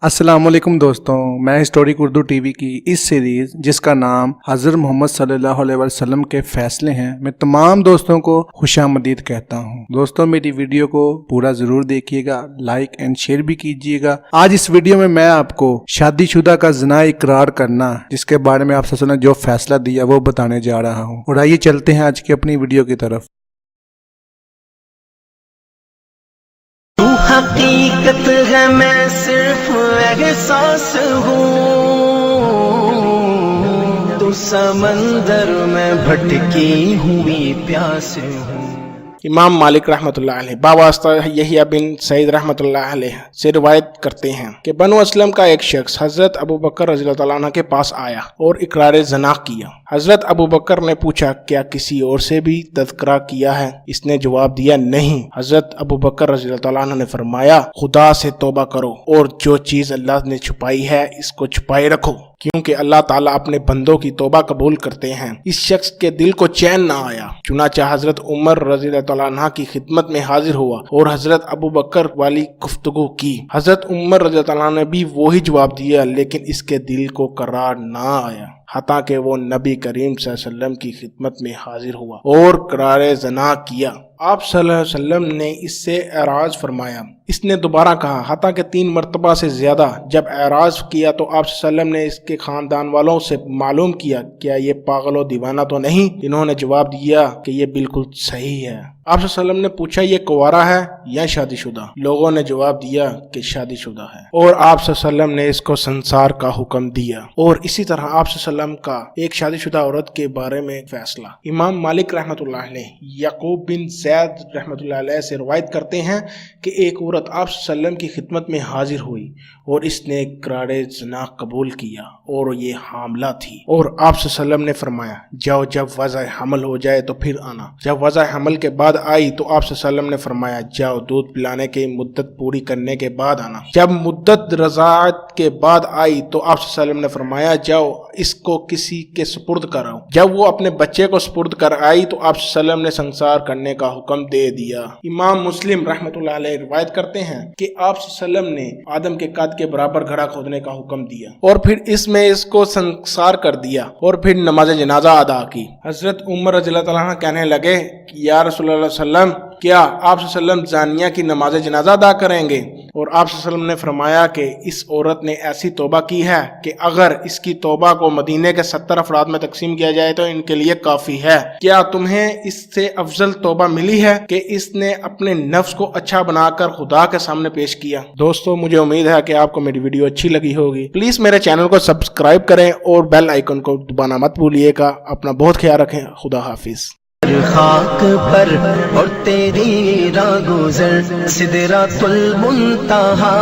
अस्सलाम वालेकुम दोस्तों, मैं हिस्टोरिक उर्दू टीवी की इस सीरीज़ जिसका नाम हज़रत मोहम्मद सल्लल्लाहु अलैहि वसल्लम के फ़ैसले हैं, मैं तमाम दोस्तों को खुशामदीद कहता हूं। दोस्तों, मेरी वीडियो को पूरा ज़रूर देखिएगा, लाइक एंड शेयर भी कीजिएगा। आज इस वीडियो में मैं आपको शादीशुदा का ज़िना इकरार करना जिसके बारे में आप सल्लल्लाहु अलैहि वसल्लम ने जो फैसला दिया वो बताने जा रहा हूँ। और आइए चलते हैं आज की अपनी वीडियो की तरफ। हकीकत है मैं सिर्फ एहसास हूँ, तो समंदर में भटकी हुई प्यास हूँ। इमाम मालिक रहमतुल्लाह अलैह बावास्ता यहिया बिन सईद रहमतुल्लाह अलैह से रिवायत करते हैं कि बनु असलम का एक शख्स हजरत अबू बकर रज़ियल्लाहु तआला अन्हु के पास आया और इकरार ज़ना किया। हजरत अबू बकर ने पूछा, क्या किसी और से भी तज़किरा किया है? इसने जवाब दिया, नहीं। हजरत अबू बकर रज़ियल्लाहु तआला अन्हु ने फरमाया, खुदा से तौबा करो और जो चीज़ अल्लाह ने छुपाई है इसको छुपाए रखो, क्योंकि अल्लाह ताला अपने बंदों की तौबा कबूल करते हैं। इस शख्स के दिल को चैन ना आया, चुनाचा हजरत उमर रज़ियल्लाहु तआला अन्हु की खिदमत में हाजिर हुआ और हजरत अबू बकर वाली गुफ्तगू की। हजरत उमर रज़ियल्लाहु तआला अन्हु ने भी वही जवाब दिया, लेकिन इसके दिल को करार ना आया, हता कि वो नबी करीम सल्लल्लाहु अलैहि वसल्लम की खिदमत में हाजिर हुआ और करार ज़ना किया। आप सल्लल्लाहु अलैहि वसल्लम ने इससे एराज फरमाया। इसने दोबारा कहा, हता कि 3 मरतबा से ज्यादा। जब एराज किया तो आप सल्लल्लाहु अलैहि वसल्लम ने इसके खानदान वालों से मालूम किया, क्या ये पागल व दीवाना तो नहीं? इन्होंने जवाब दिया कि ये बिल्कुल सही है। आप सल्लल्लाहु अलैहि वसल्लम ने पूछा, ये कुंवारा है या शादीशुदा? लोगों ने जवाब दिया कि शादीशुदा है, और आप सल्लल्लाहु अलैहि वसल्लम ने इसको संसार का हुक्म दिया। और इसी तरह आप सल्लल्लाहु अलैहि वसल्लम का एक शादीशुदा औरत के बारे में फैसला। इमाम मालिक रहमतुल्लाह अलैह याकूब बिन ज़ैद रहमतुल्लाह अलैह से रवायत करते हैं कि एक औरत आप सल्लल्लाहु अलैहि वसल्लम की खिदमत में हाजिर हुई और इसने इकरार ज़ना कबूल किया और ये हामला थी। और आप सल्लल्लाहु अलैहि वसल्लम ने फरमाया, जाओ, जब वज़ा हमल हो जाए तो फिर आना। जब वज़ा हमल के बाद आई तो आप सल्लल्लाहु अलैहि वसल्लम ने फरमाया, जाओ, दूध पिलाने की मुद्दत पूरी करने के बाद आना। जब मुद्दत रज़ाअत के बाद आई तो आप सल्लल्लाहु अलैहि वसल्लम ने फरमाया, जाओ, इसको किसी के सुपुर्द कराओ। जब वो अपने बच्चे को सुपुर्द कर आई तो आप सल्लल्लाहु अलैहि वसल्लम ने संसार करने का हुक्म दे दिया। इमाम मुस्लिम रहमतुल्लाह अलैह रिवायत करते हैं कि आप सल्लल्लाहु अलैहि वसल्लम ने आदम के कद के बराबर घड़ा खोदने का हुक्म दिया और फिर इसमें इसको संसार कर दिया और फिर नमाज जनाजा अदा की। हजरत उमर रज़ियल्लाहु तआला अन्हु कहने लगे, या रसूलुल्लाह सल्लम, क्या आप सल्लम जानिया की नमाज जनाजा अदा करेंगे? और आप सल्लम ने फरमाया कि इस औरत ने ऐसी तौबा की है कि अगर इसकी तौबा को मदीने के 70 अफराद में तकसीम किया जाए तो इनके लिए काफी है। क्या तुम्हें इससे अफजल तौबा मिली है कि इसने अपने नफ्स को अच्छा बनाकर खुदा के सामने पेश किया? दोस्तों, मुझे उम्मीद है कि आपको मेरी वीडियो अच्छी लगी होगी। प्लीज मेरे चैनल को सब्सक्राइब करें और बेल आइकन को दबाना मत भूलिएगा। अपना बहुत ख्याल रखें। खुदा हाफिज। खाक पर और तेरी राह गुज़र सिदरातुल मुंतहा।